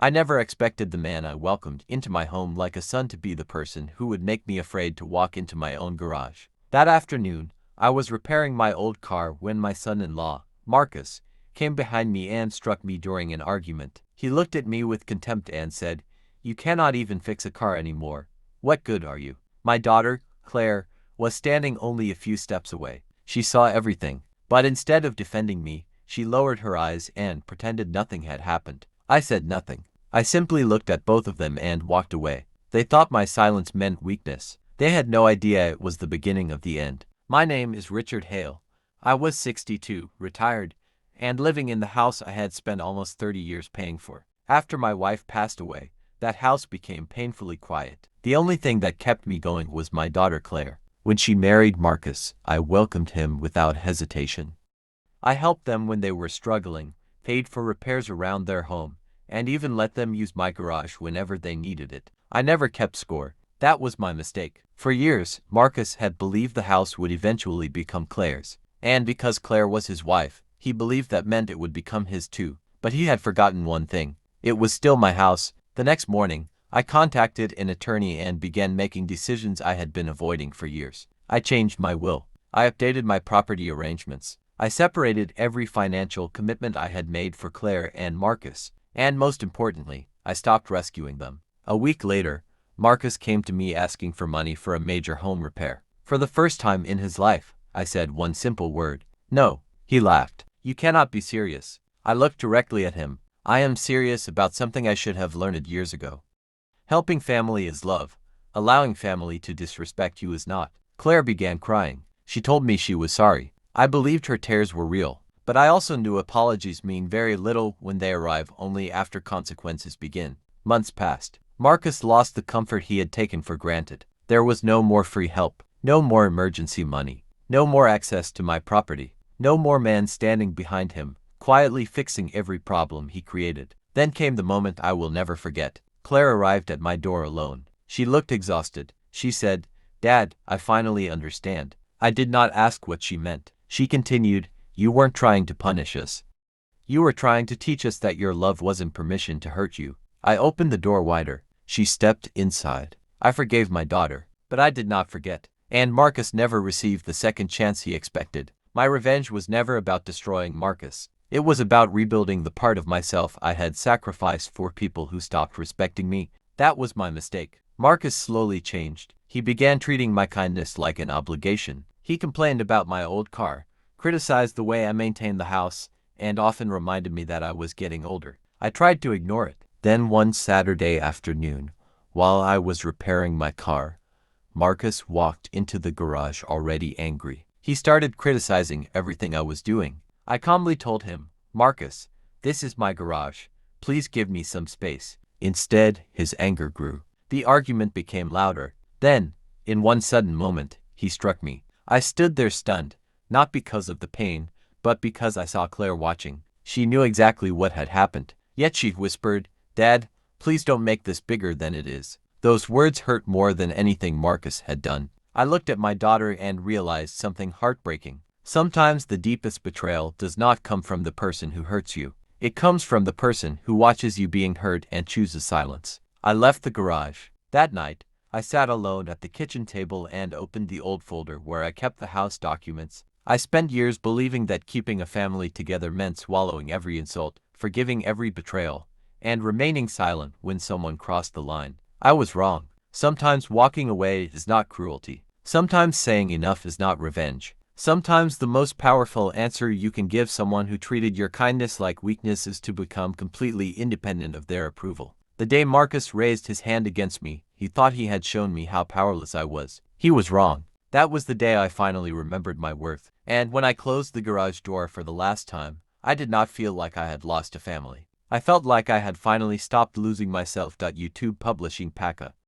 I never expected the man I welcomed into my home like a son to be the person who would make me afraid to walk into my own garage. That afternoon, I was repairing my old car when my son-in-law, Marcus, came behind me and struck me during an argument. He looked at me with contempt and said, "You cannot even fix a car anymore. What good are you?" My daughter, Claire, was standing only a few steps away. She saw everything, but instead of defending me, she lowered her eyes and pretended nothing had happened. I said nothing. I simply looked at both of them and walked away. They thought my silence meant weakness. They had no idea it was the beginning of the end. My name is Richard Hale. I was 62, retired, and living in the house I had spent almost 30 years paying for. After my wife passed away, that house became painfully quiet. The only thing that kept me going was my daughter Claire. When she married Marcus, I welcomed him without hesitation. I helped them when they were struggling, paid for repairs around their home, and even let them use my garage whenever they needed it. I never kept score. That was my mistake. For years, Marcus had believed the house would eventually become Claire's, and because Claire was his wife, he believed that meant it would become his too. But he had forgotten one thing. It was still my house. The next morning, I contacted an attorney and began making decisions I had been avoiding for years. I changed my will. I updated my property arrangements. I separated every financial commitment I had made for Claire and Marcus, and most importantly, I stopped rescuing them. A week later, Marcus came to me asking for money for a major home repair. For the first time in his life, I said one simple word: no. He laughed. "You cannot be serious." I looked directly at him. "I am serious about something I should have learned years ago. Helping family is love. Allowing family to disrespect you is not." Claire began crying. She told me she was sorry. I believed her tears were real, but I also knew apologies mean very little when they arrive only after consequences begin. Months passed. Marcus lost the comfort he had taken for granted. There was no more free help, no more emergency money, no more access to my property, no more man standing behind him, quietly fixing every problem he created. Then came the moment I will never forget. Claire arrived at my door alone. She looked exhausted. She said, "Dad, I finally understand." I did not ask what she meant. She continued, "You weren't trying to punish us. You were trying to teach us that your love wasn't permission to hurt you." I opened the door wider. She stepped inside. I forgave my daughter, but I did not forget. And Marcus never received the second chance he expected. My revenge was never about destroying Marcus. It was about rebuilding the part of myself I had sacrificed for people who stopped respecting me. That was my mistake. Marcus slowly changed. He began treating my kindness like an obligation. He complained about my old car, criticized the way I maintained the house, and often reminded me that I was getting older. I tried to ignore it. Then one Saturday afternoon, while I was repairing my car, Marcus walked into the garage already angry. He started criticizing everything I was doing. I calmly told him, "Marcus, this is my garage. Please give me some space." Instead, his anger grew. The argument became louder. Then, in one sudden moment, he struck me. I stood there stunned, not because of the pain, but because I saw Claire watching. She knew exactly what had happened. Yet she whispered, "Dad, please don't make this bigger than it is." Those words hurt more than anything Marcus had done. I looked at my daughter and realized something heartbreaking. Sometimes the deepest betrayal does not come from the person who hurts you. It comes from the person who watches you being hurt and chooses silence. I left the garage. That night, I sat alone at the kitchen table and opened the old folder where I kept the house documents. I spent years believing that keeping a family together meant swallowing every insult, forgiving every betrayal, and remaining silent when someone crossed the line. I was wrong. Sometimes walking away is not cruelty. Sometimes saying enough is not revenge. Sometimes the most powerful answer you can give someone who treated your kindness like weakness is to become completely independent of their approval. The day Marcus raised his hand against me, he thought he had shown me how powerless I was. He was wrong. That was the day I finally remembered my worth. And when I closed the garage door for the last time, I did not feel like I had lost a family. I felt like I had finally stopped losing myself. YouTube Publishing Paka.